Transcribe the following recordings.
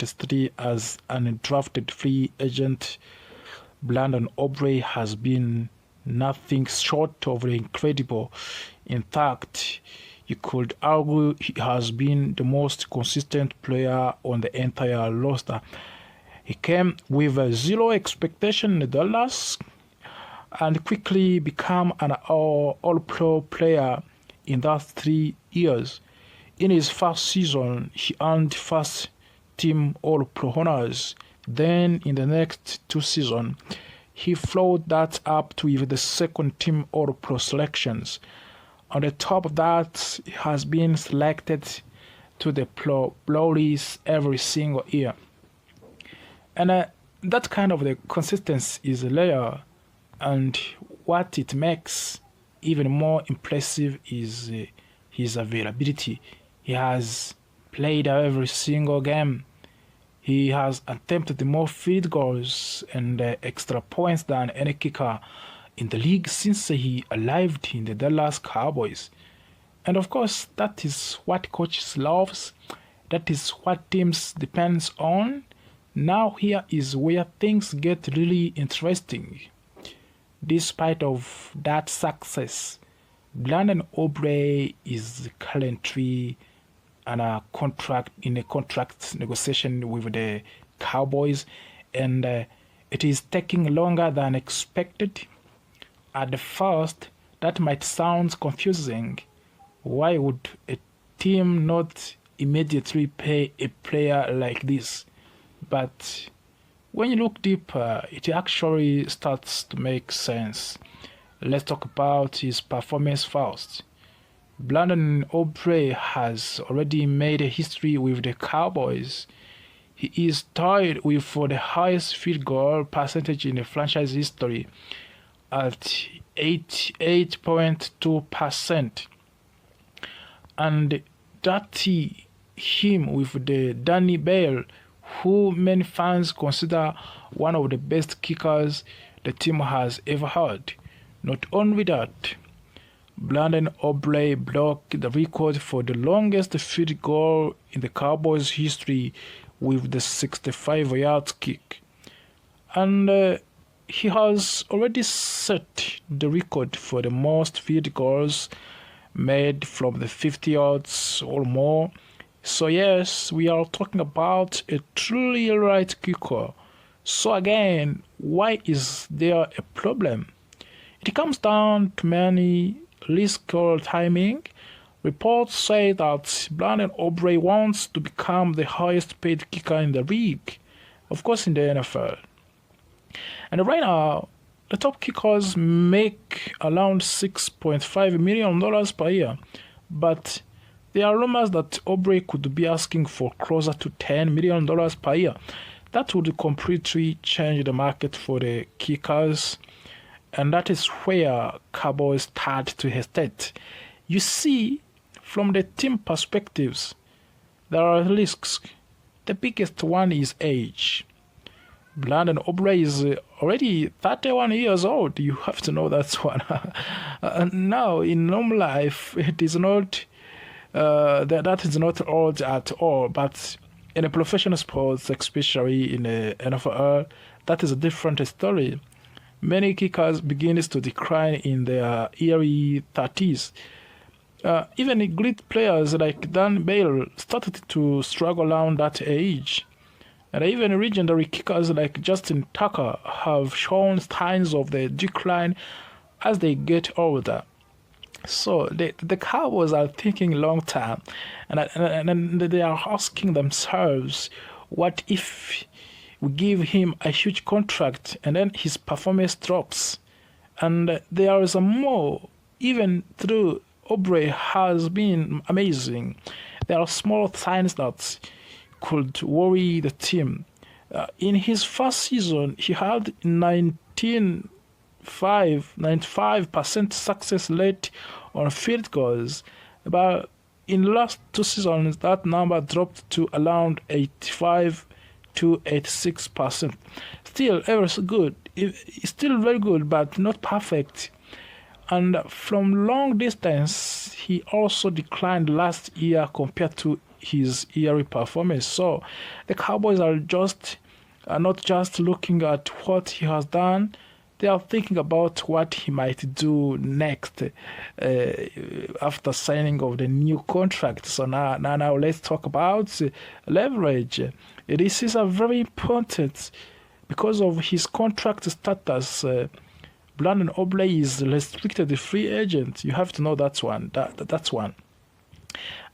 2023 as an undrafted free agent, Brandon Aubrey has been nothing short of incredible. In fact, you could argue he has been the most consistent player on the entire roster. He came with zero expectation in Dallas and quickly became an all-pro player in that 3 years. In his first season, he earned first-team All-Pro honors. Then, in the next 2 seasons, he followed that up with the second-team All-Pro selections. On the top of that, he has been selected to the Pro Bowls every single year. And that kind of the consistency is rare, and what it makes even more impressive is his availability. He has played every single game. He has attempted more field goals and extra points than any kicker in the league since he arrived in the Dallas Cowboys. And of course, that is what coaches loves. That is what teams depends on. Now here is where things get really interesting. Despite of that success, Brandon Aubrey is currently in a contract negotiation with the Cowboys, and it is taking longer than expected. At the first, that might sound confusing. Why would a team not immediately pay a player like this? But when you look deeper, it actually starts to make sense. Let's talk about his performance first. Brandon Aubrey has already made a history with the Cowboys. He is tied with for the highest field goal percentage in the franchise history at 8.2%. And that him with the Danny Bale, who many fans consider one of the best kickers the team has ever had. Not only that, Brandon Aubrey broke the record for the longest field goal in the Cowboys' history with the 65-yard kick. And he has already set the record for the most field goals made from the 50 yards or more. So yes, we are talking about a truly right kicker. So again, why is there a problem? It comes down to many risk or timing. Reports say that Brandon Aubrey wants to become the highest paid kicker in the league, of course in the NFL. And right now, the top kickers make around $6.5 million per year, but there are rumors that Aubrey could be asking for closer to $10 million per year. That would completely change the market for the kickers, and that is where Cowboys start to hesitate. You see, from the team perspectives, there are risks. The biggest one is age. Brandon Aubrey is already 31 years old. You have to know that one. Now, in normal life, it is not that is not old at all, but in a professional sports, especially in the NFL, that is a different story. Many kickers begin to decline in their early 30s. Even great players like Dan Bale started to struggle around that age. And even legendary kickers like Justin Tucker have shown signs of the decline as they get older. So the Cowboys are thinking long term, and they are asking themselves, what if we give him a huge contract and then his performance drops? And there is a more, even though Aubrey has been amazing, there are small signs that could worry the team. In his first season, he had 95% success rate on field goals, but in the last 2 seasons, that number dropped to around 85 to 86%. Still, ever so good. It's still very good, but not perfect. And from long distance, he also declined last year compared to his yearly performance. So the Cowboys are not just looking at what he has done, they are thinking about what he might do next after signing of the new contract. So now let's talk about leverage. This is a very important because of his contract status. Brandon Aubrey is restricted free agent. You have to know that's one. That's one.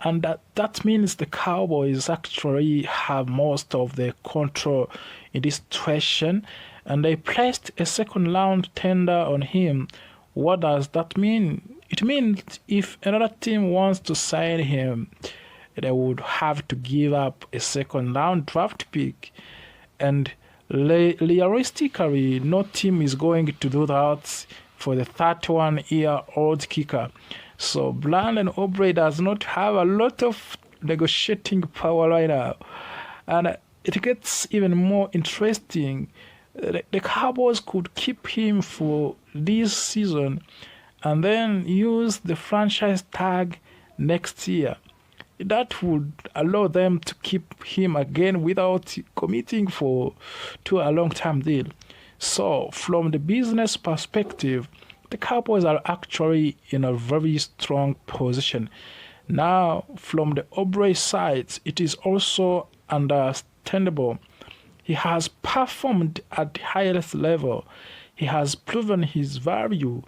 And that means the Cowboys actually have most of the control in this situation, and they placed a second round tender on him. What does that mean? It means if another team wants to sign him, they would have to give up a second round draft pick, and realistically, no team is going to do that for the 31-year-old kicker. So Brandon Aubrey does not have a lot of negotiating power right now. And it gets even more interesting. The Cowboys could keep him for this season and then use the franchise tag next year. That would allow them to keep him again without committing to a long-term deal. So from the business perspective, the Cowboys are actually in a very strong position. Now, from the Aubrey side, it is also understandable. He has performed at the highest level. He has proven his value,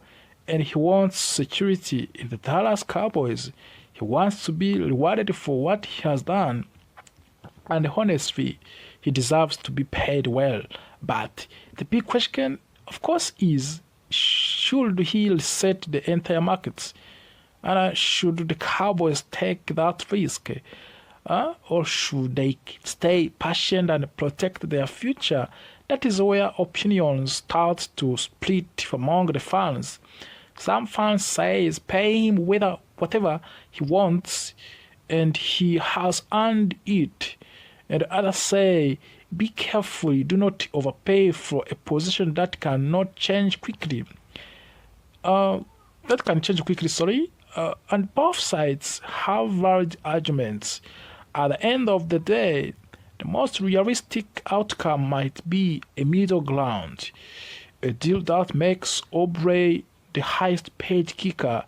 and he wants security in the Dallas Cowboys. He wants to be rewarded for what he has done. And honestly, he deserves to be paid well. But the big question, of course, is should he reset the entire market? And should the Cowboys take that risk? Or should they stay patient and protect their future? That is where opinions start to split among the fans. Some fans say pay him whatever he wants and he has earned it. And others say be careful, do not overpay for a position that cannot change quickly. And both sides have valid arguments. At the end of the day, the most realistic outcome might be a middle ground, a deal that makes Aubrey the highest paid kicker,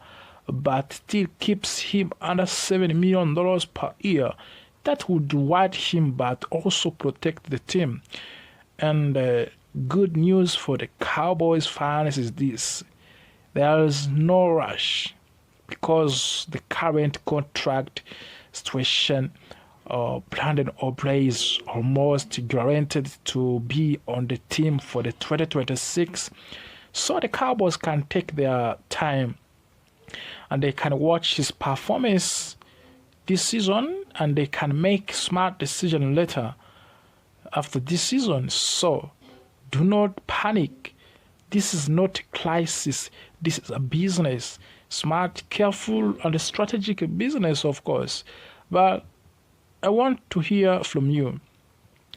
but still keeps him under $7 million per year. That would reward him but also protect the team. And good news for the Cowboys fans is this: there is no rush because the current contract situation, Brandon Aubrey is almost guaranteed to be on the team for the 2026. So the Cowboys can take their time and they can watch his performance this season and they can make smart decisions later after this season. So do not panic. This is not a crisis. This is a business. Smart, careful, and strategic business, of course. But I want to hear from you.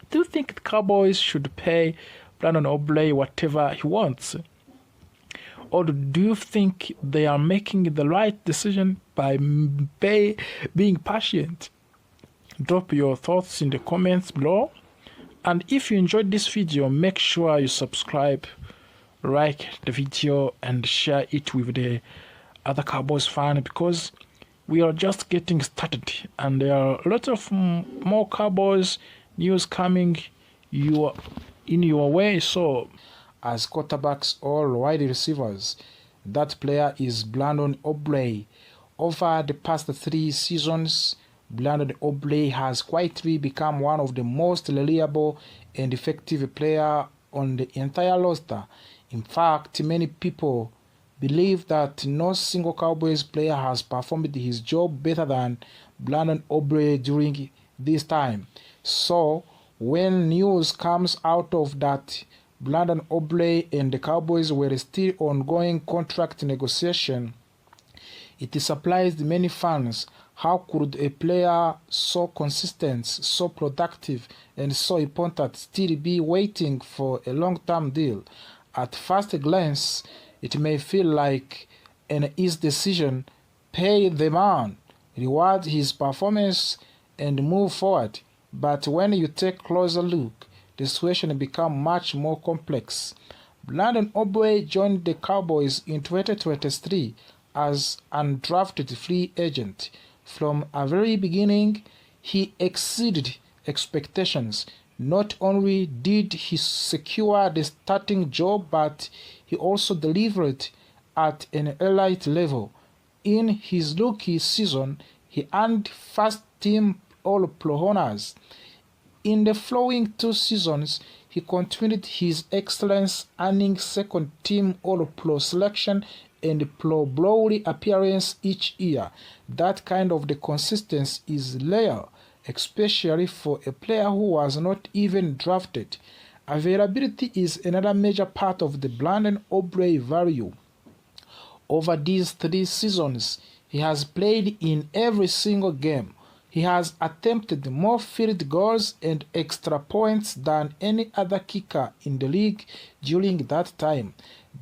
Do you think the Cowboys should pay Brandon Aubrey whatever he wants? Or do you think they are making the right decision by being patient? Drop your thoughts in the comments below. And if you enjoyed this video, make sure you subscribe, like the video, and share it with the other Cowboys fans, because we are just getting started and there are a lot of more Cowboys news coming in your way. So as quarterbacks or wide receivers, that player is Brandon Aubrey. Over the past 3 seasons, Brandon Aubrey has quietly become one of the most reliable and effective players on the entire roster. In fact, many people believe that no single Cowboys player has performed his job better than Brandon Aubrey during this time. So when news comes out of that Brandon Aubrey and the Cowboys were still ongoing contract negotiation, it surprised many fans. How could a player so consistent, so productive, and so important still be waiting for a long-term deal? At first glance, it may feel like an easy decision. Pay the man, reward his performance, and move forward. But when you take a closer look, the situation becomes much more complex. Brandon Aubrey joined the Cowboys in 2023 as an undrafted free agent. From a very beginning, he exceeded expectations. Not only did he secure the starting job, but he also delivered at an elite level. In his rookie season, he earned first-team All-Pro honors. In the following 2 seasons, he continued his excellence, earning second-team All-Pro selection and Pro Bowl appearance each year. That kind of the consistency is rare, especially for a player who was not even drafted. Availability is another major part of the Brandon Aubrey value. Over these 3 seasons, he has played in every single game. He has attempted more field goals and extra points than any other kicker in the league during that time.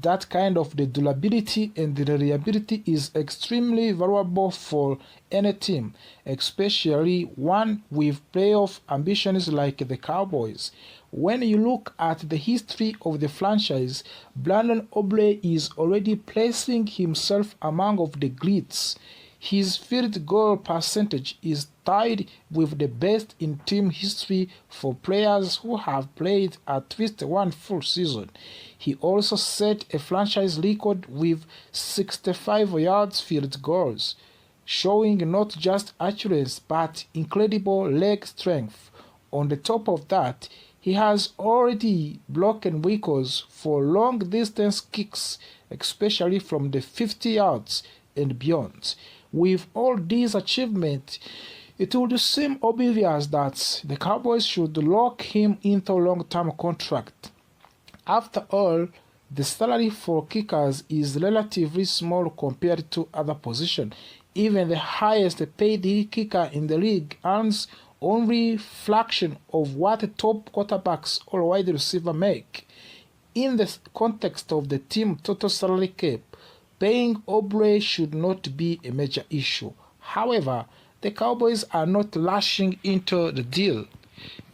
That kind of the durability and the reliability is extremely valuable for any team, especially one with playoff ambitions like the Cowboys. When you look at the history of the franchise, Brandon Aubrey is already placing himself among of the greats. His field goal percentage is tied with the best in team history for players who have played at least one full season. He also set a franchise record with 65 yards field goals, showing not just accuracy but incredible leg strength. On the top of that, he has already broken records for long-distance kicks, especially from the 50 yards and beyond. With all these achievements, it would seem obvious that the Cowboys should lock him into a long-term contract. After all, the salary for kickers is relatively small compared to other positions. Even the highest paid kicker in the league earns only a fraction of what top quarterbacks or wide receiver make. In the context of the team total salary cap, paying Aubrey should not be a major issue. However, the Cowboys are not rushing into the deal.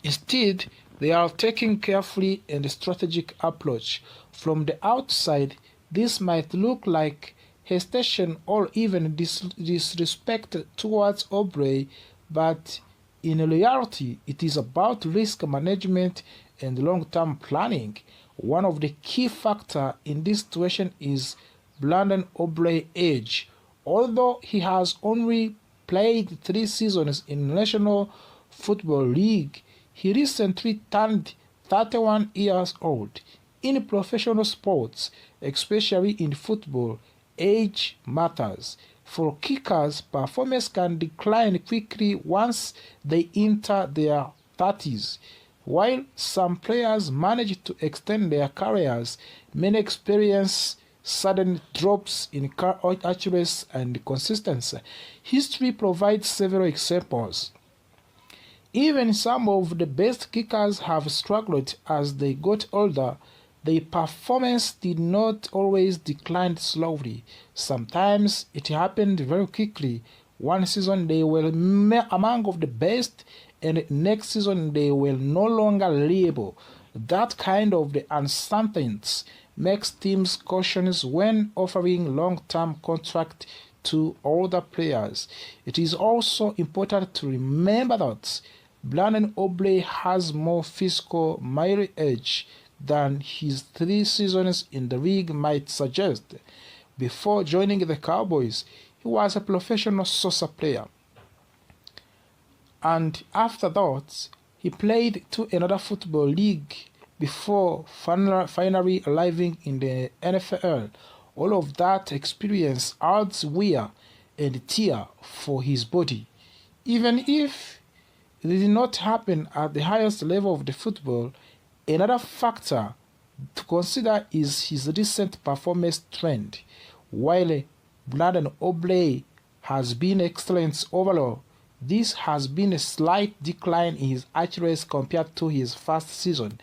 Instead, they are taking carefully and strategic approach. From the outside, this might look like hesitation or even disrespect towards Aubrey, but in reality, it is about risk management and long-term planning. One of the key factors in this situation is Brandon Aubrey's age. Although he has only played 3 seasons in National Football League, he recently turned 31 years old. In professional sports, especially in football, age matters. For kickers, performance can decline quickly once they enter their 30s. While some players manage to extend their careers, many experience sudden drops in accuracy and consistency. History provides several examples. Even some of the best kickers have struggled as they got older. Their performance did not always decline slowly. Sometimes it happened very quickly. One season they were among of the best, and next season they were no longer reliable. That kind of the uncertainty makes teams cautious when offering long-term contracts to older players. It is also important to remember that Brandon Aubrey has more physical mileage than his 3 seasons in the league might suggest. Before joining the Cowboys, he was a professional soccer player. And after that, he played to another football league before finally arriving in the NFL. All of that experience adds wear and tear for his body. Even if it did not happen at the highest level of the football, another factor to consider is his recent performance trend. While Brandon Aubrey has been excellent overall, this has been a slight decline in his accuracy compared to his first season.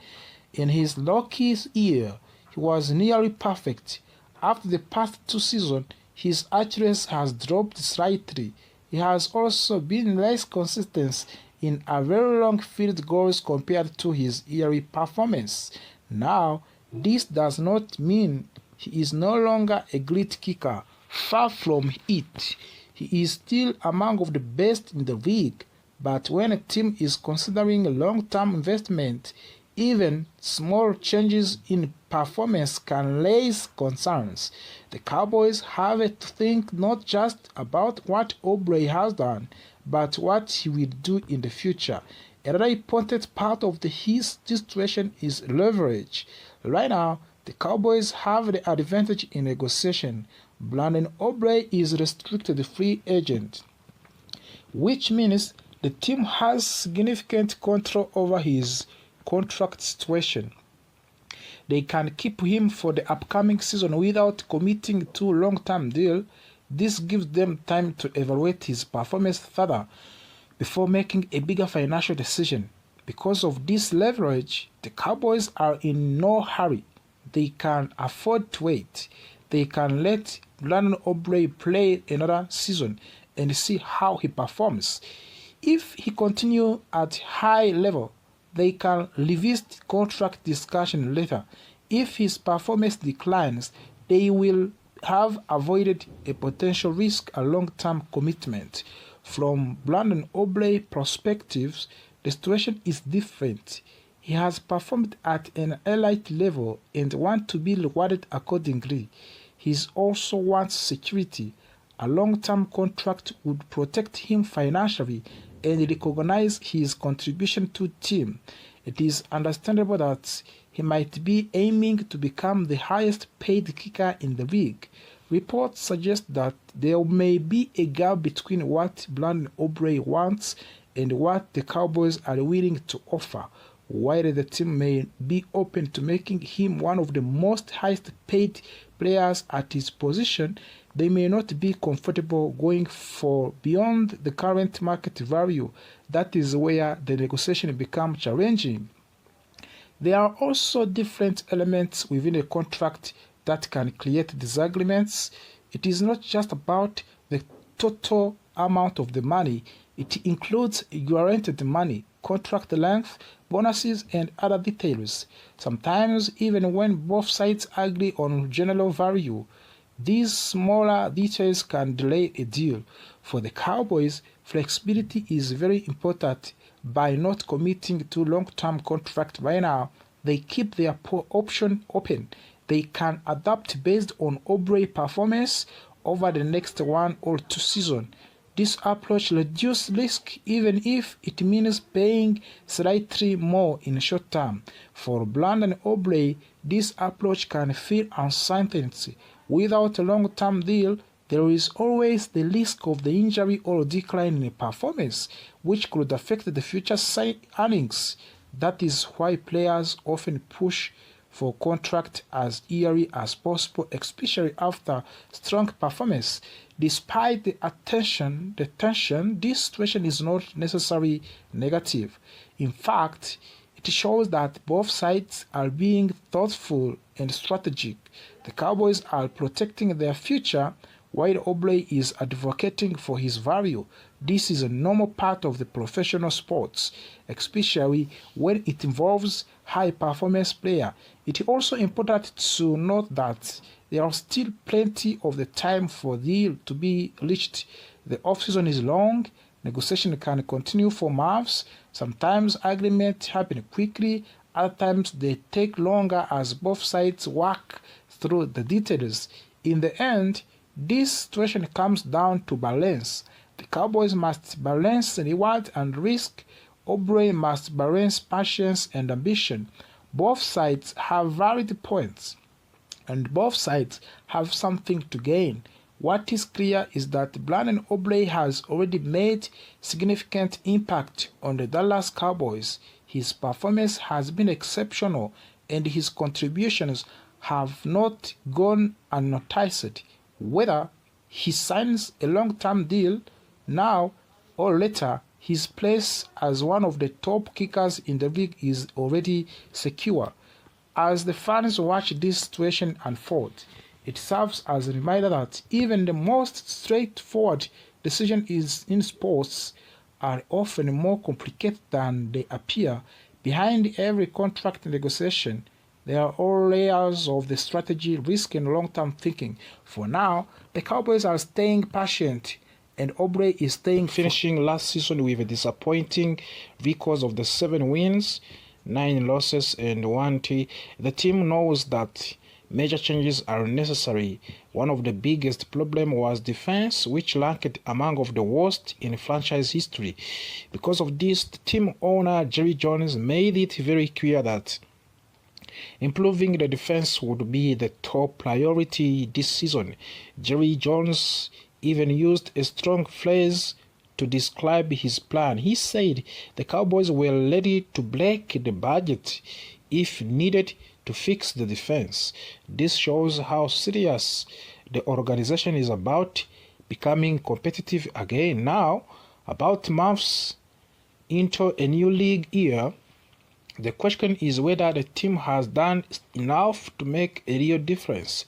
In his rookie year, he was nearly perfect. After the past 2 seasons, his accuracy has dropped slightly. he has also been less consistent in a very long field goals compared to his yearly performance. Now, this does not mean he is no longer a great kicker. Far from it. He is still among the best in the league, but when a team is considering a long-term investment, even small changes in performance can raise concerns. The Cowboys have to think not just about what Aubrey has done, but what he will do in the future. Another important part of his situation is leverage. Right now, the Cowboys have the advantage in negotiation. Brandon Aubrey is a restricted free agent, which means the team has significant control over his contract situation. They can keep him for the upcoming season without committing to a long-term deal. This gives them time to evaluate his performance further before making a bigger financial decision. Because of this leverage, the Cowboys are in no hurry. They can afford to wait. They can let Brandon Aubrey play another season and see how he performs. If he continues at high level, they can revisit contract discussion later. If his performance declines, they will have avoided a potential risk a long-term commitment. From Brandon Aubrey's perspective, the situation is different. He has performed at an elite level and wants to be rewarded accordingly. He also wants security. A long-term contract would protect him financially and recognize his contribution to the team. It is understandable that he might be aiming to become the highest paid kicker in the league. Reports suggest that there may be a gap between what Brandon Aubrey wants and what the Cowboys are willing to offer. While the team may be open to making him one of the most highest paid players at his position, they may not be comfortable going for beyond the current market value. That is where the negotiation becomes challenging. There are also different elements within a contract that can create disagreements. It is not just about the total amount of the money. It includes guaranteed money, contract length, bonuses, and other details. Sometimes, even when both sides agree on general value, these smaller details can delay a deal. For the Cowboys, flexibility is very important. By not committing to long-term contract right now, they keep their option open. They can adapt based on Aubrey's performance over the next 1 or 2 seasons. This approach reduces risk even if it means paying slightly more in short term. For Brandon Aubrey, this approach can feel uncertainty. Without a long-term deal, there is always the risk of the injury or decline in performance, which could affect the future earnings. That is why players often push for contract as early as possible, especially after strong performance. Despite the tension, this situation is not necessarily negative. In fact, it shows that both sides are being thoughtful and strategic. The Cowboys are protecting their future while Aubrey is advocating for his value. This is a normal part of the professional sports, especially when it involves high-performance players. It is also important to note that there is still plenty of the time for the deal to be reached. The offseason is long. Negotiation can continue for months. Sometimes agreements happen quickly. Other times they take longer as both sides work through the details. In the end, this situation comes down to balance. The Cowboys must balance reward and risk. Aubrey must balance patience and ambition. Both sides have valid points, and both sides have something to gain. What is clear is that Brandon Aubrey has already made significant impact on the Dallas Cowboys. His performance has been exceptional, and his contributions have not gone unnoticed. Whether he signs a long-term deal now or later, his place as one of the top kickers in the league is already secure. As the fans watch this situation unfold, it serves as a reminder that even the most straightforward decisions in sports are often more complicated than they appear. Behind every contract negotiation, there are all layers of the strategy, risk, and long-term thinking. For now, the Cowboys are staying patient, and Aubrey is finishing last season with a disappointing record of the 7 wins, 9 losses, and 1 T. The team knows that major changes are necessary. One of the biggest problems was defense, which ranked among of the worst in franchise history. Because of this, the team owner Jerry Jones made it very clear that improving the defense would be the top priority this season. Jerry Jones even used a strong phrase to describe his plan. He said the Cowboys were ready to break the budget if needed to fix the defense. This shows how serious the organization is about becoming competitive again. Now, about months into a new league year, the question is whether the team has done enough to make a real difference.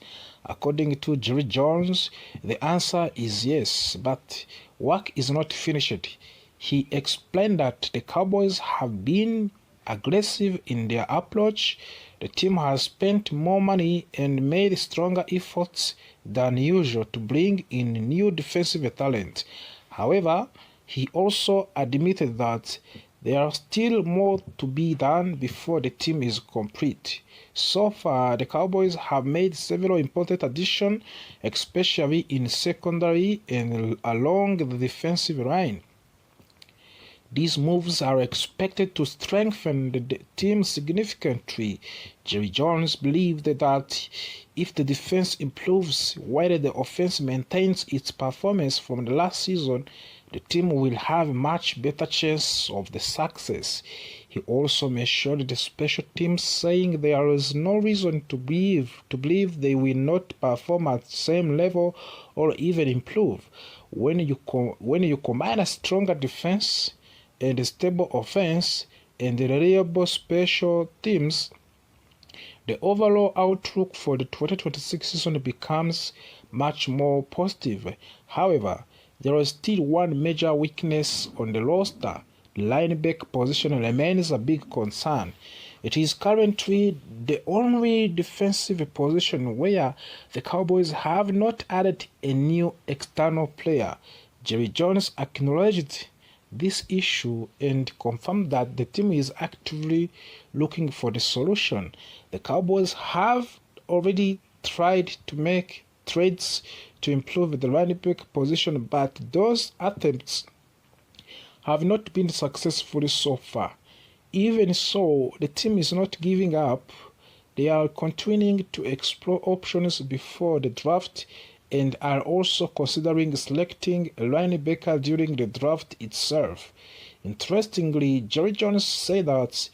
According to Jerry Jones, the answer is yes, but work is not finished. He explained that the Cowboys have been aggressive in their approach. The team has spent more money and made stronger efforts than usual to bring in new defensive talent. However, he also admitted that there are still more to be done before the team is complete. So far, the Cowboys have made several important additions, especially in secondary and along the defensive line. These moves are expected to strengthen the team significantly. Jerry Jones believed that if the defense improves while the offense maintains its performance from the last season, the team will have a much better chance of the success. He also mentioned the special teams, saying there is no reason to believe they will not perform at the same level or even improve. When you combine a stronger defense and a stable offense and the reliable special teams, the overall outlook for the 2026 season becomes much more positive. However, there is still one major weakness on the roster. The linebacker position remains a big concern. It is currently the only defensive position where the Cowboys have not added a new external player. Jerry Jones acknowledged this issue and confirmed that the team is actively looking for the solution. The Cowboys have already tried to make trades to improve the running back position, but those attempts have not been successful so far. Even so, the team is not giving up. They are continuing to explore options before the draft and are also considering selecting a linebacker during the draft itself. Interestingly, Jerry Jones said that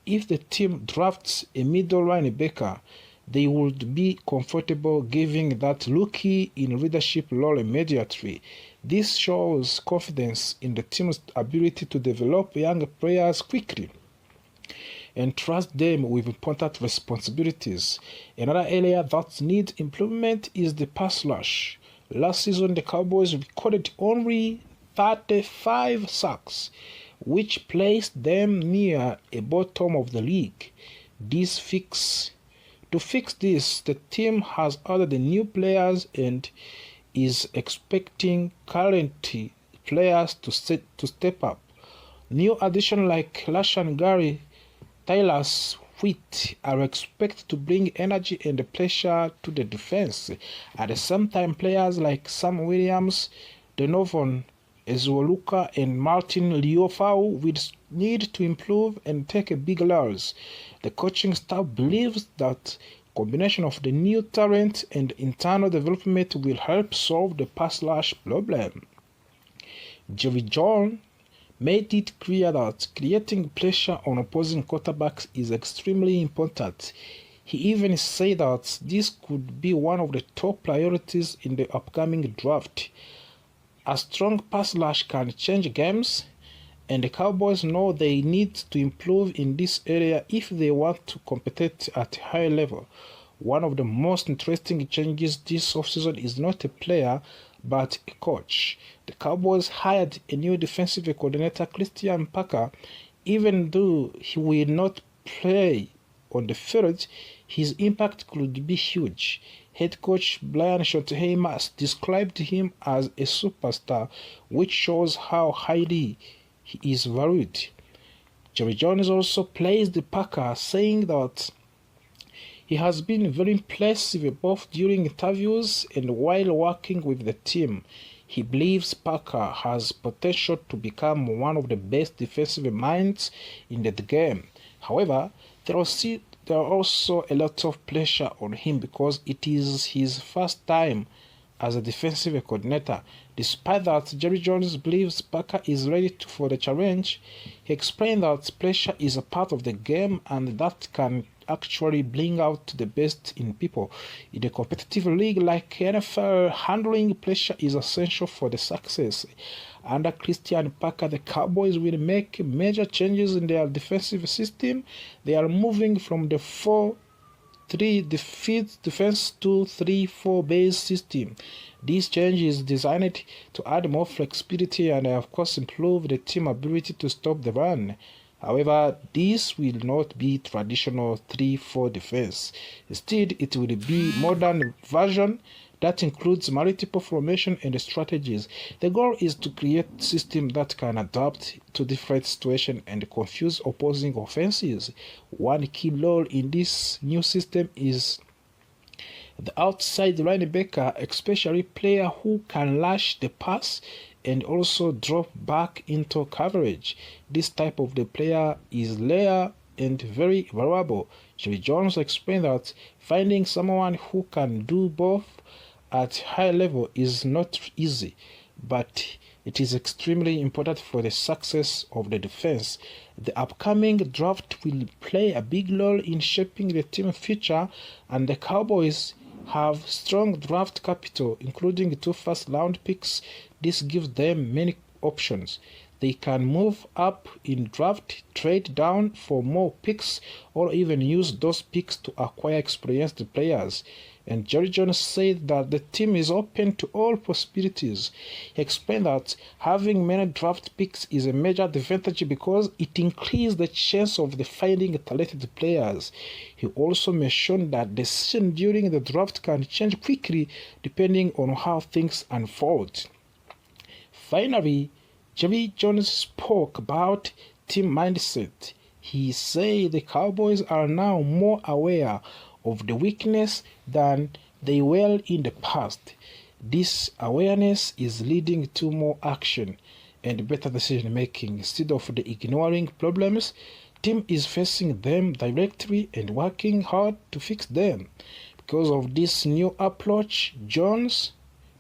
if the team drafts a middle linebacker, they would be comfortable giving that rookie in leadership role immediately. This shows confidence in the team's ability to develop young players quickly and trust them with important responsibilities. Another area that needs improvement is the pass rush. Last season, the Cowboys recorded only 35 sacks, which placed them near a bottom of the league. To fix this, the team has added new players and is expecting current players to step up. New additions like Lashan Gary, Tyler Sweet are expected to bring energy and pressure to the defense. At the same time, players like Sam Williams, Donovan Ezoluka, and Martin Liofau will need to improve and take a big loss. The coaching staff believes that combination of the new talent and internal development will help solve the pass rush problem. Jerry Jones made it clear that creating pressure on opposing quarterbacks is extremely important. He even said that this could be one of the top priorities in the upcoming draft. A strong pass rush can change games, and the Cowboys know they need to improve in this area if they want to compete at a high level. one of the most interesting changes this offseason is not a player, but a coach. The Cowboys hired a new defensive coordinator, Christian Parker. Even though he will not play on the field, his impact could be huge. Head coach Brian Schottenheimer described him as a superstar, which shows how highly he is valued. Jerry Jones also praised Parker, saying that he has been very impressive both during interviews and while working with the team. He believes Parker has potential to become one of the best defensive minds in the game. However, there are also a lot of pressure on him because it is his first time as a defensive coordinator. Despite that, Jerry Jones believes Parker is ready for the challenge. He explained that pressure is a part of the game and that can actually bring out the best in people. In a competitive league like NFL, handling pressure is essential for the success. Under Christian Parker, the Cowboys will make major changes in their defensive system. They are moving from the 4-3 defense to 3-4 base system. This change is designed to add more flexibility and, of course, improve the team ability to stop the run. However, this will not be traditional 3-4 defense. Instead, it will be modern version that includes multiple formation and strategies. The goal is to create a system that can adapt to different situations and confuse opposing offenses. One key role in this new system is the outside linebacker, especially player who can rush the pass and also drop back into coverage. This type of the player is rare and very valuable. Jerry Jones explained that finding someone who can do both at high level is not easy, but it is extremely important for the success of the defense. The upcoming draft will play a big role in shaping the team's future, and the Cowboys have strong draft capital, including 2 first-round picks. This gives them many options. They can move up in draft, trade down for more picks, or even use those picks to acquire experienced players. And Jerry Jones said that the team is open to all possibilities. He explained that having many draft picks is a major advantage because it increases the chance of finding talented players. He also mentioned that decisions during the draft can change quickly depending on how things unfold. Finally, Jerry Jones spoke about team mindset. He said the Cowboys are now more aware of the weakness than they were in the past. This awareness is leading to more action and better decision making. Instead of ignoring problems, team is facing them directly and working hard to fix them. Because of this new approach, Jones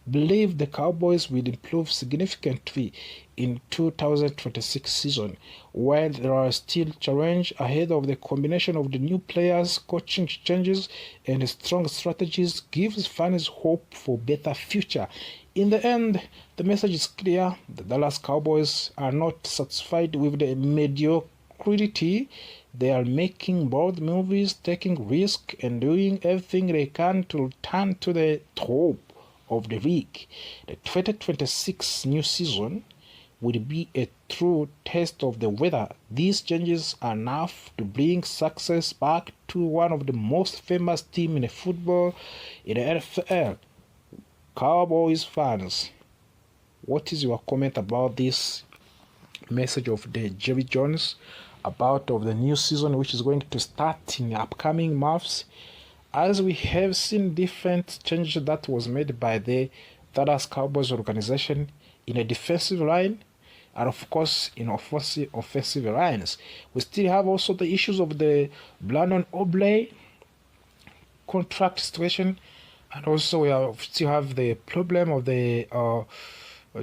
believe the Cowboys will improve significantly in 2026 season. While there are still challenges ahead of the combination of the new players, coaching changes, and strong strategies gives fans hope for better future. In the end, the message is clear. The Dallas Cowboys are not satisfied with the mediocrity. They are making bold moves, taking risks, and doing everything they can to return to the top of the league. The 2026 new season will be a true test of the whether these changes are enough to bring success back to one of the most famous teams in football in the NFL. Cowboys fans, what is your comment about this message of the Jerry Jones about of the new season which is going to start in the upcoming months? As we have seen different changes that was made by the Dallas Cowboys organization in a defensive line and of course in offensive lines. We still have also the issues of the Brandon Aubrey contract situation, and also we still have the problem of the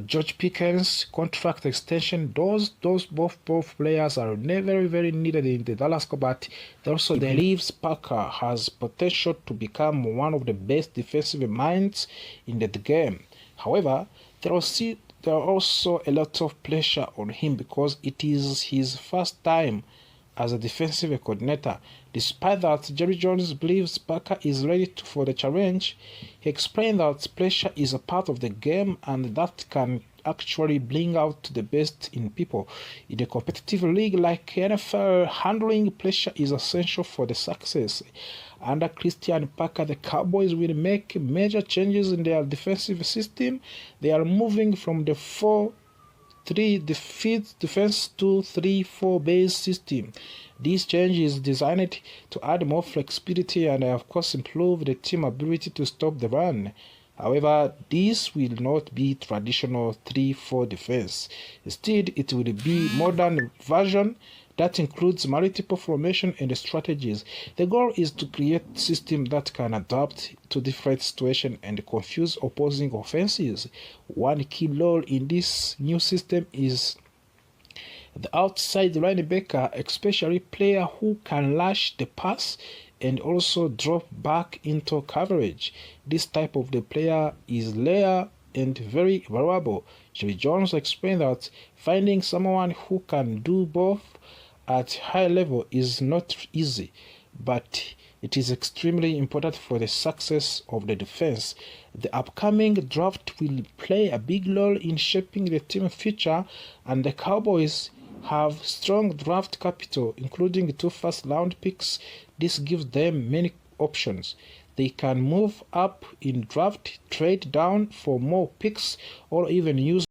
George Pickens contract extension. Those both players are very, very needed in the Dallas Cowboys, but also believes Parker has potential to become one of the best defensive minds in the game. However, there are also a lot of pressure on him because it is his first time as a defensive coordinator. Despite that, Jerry Jones believes Parker is ready for the challenge. He explained that pressure is a part of the game and that can actually bring out the best in people. In a competitive league like NFL, handling pressure is essential for the success. Under Christian Parker, the Cowboys will make major changes in their defensive system. They are moving from the 4-3 defense to 3-4 base system. This change is designed to add more flexibility and, of course, improve the team ability to stop the run. However, this will not be traditional 3-4 defense. Instead, it will be modern version that includes multiple formation and strategies. The goal is to create a system that can adapt to different situations and confuse opposing offenses. One key role in this new system is the outside linebacker, especially player who can rush the pass and also drop back into coverage. This type of the player is rare and very valuable. Jerry Jones explained that finding someone who can do both at high level is not easy, but it is extremely important for the success of the defense. The upcoming draft will play a big role in shaping the team future, and the Cowboys have strong draft capital, including 2 first-round picks. This gives them many options. They can move up in draft, trade down for more picks, or even use